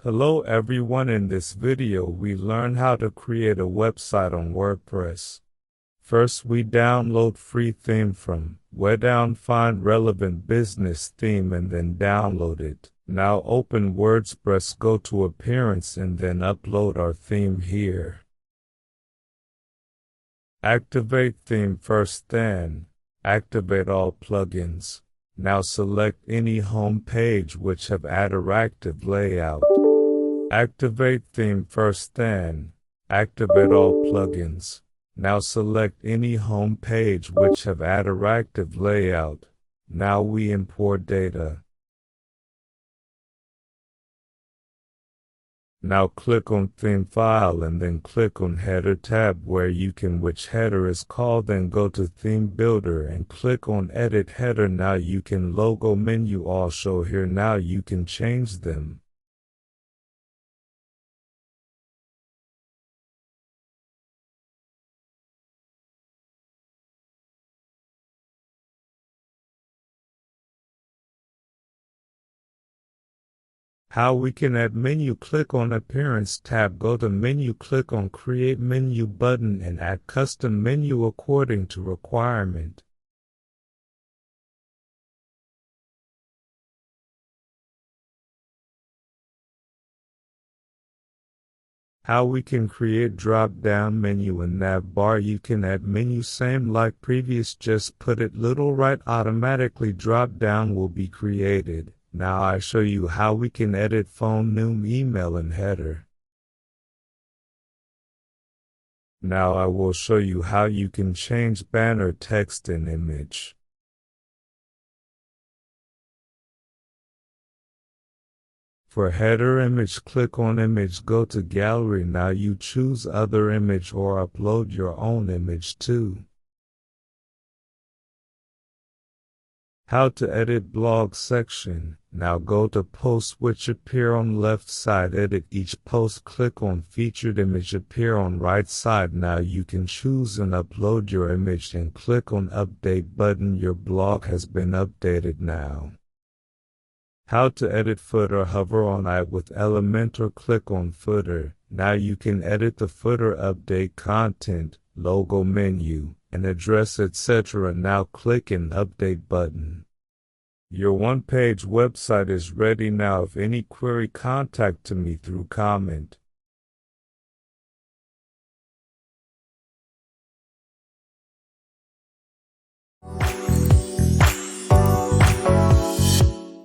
Hello everyone, in this video we learn how to create a website on WordPress. First we download free theme from Wordpress, find relevant business theme and then download it. Now open WordPress, go to Appearance and then upload our theme here. Activate theme first, then activate all plugins. Now select any home page which have interactive layout. Activate theme first, then activate all plugins. Now select any home page which have interactive layout. Now we import data. Now click on theme file and then click on header tab where you can which header is called, then go to theme builder and click on edit header. Now you can logo menu all show here. Now you can change them. How we can add menu: click on Appearance tab, go to Menu, click on Create Menu button and add custom menu according to requirement. How we can create drop-down menu and nav bar: you can add menu same like previous, just put it little right, automatically drop-down will be created. Now I show you how we can edit phone name, email and header. Now I will show you how you can change banner text and image. For header image, click on image, go to gallery. Now you choose other image or upload your own image too. How to edit blog section: now go to post which appear on left side, edit each post, click on featured image appear on right side. Now you can choose and upload your image and click on update button. Your blog has been updated now. How to edit footer: hover on it with Elementor, click on footer. Now you can edit the footer, update content, logo menu, and address etc. Now click an update button. Your one-page website is ready. Now if any query, contact to me through comment.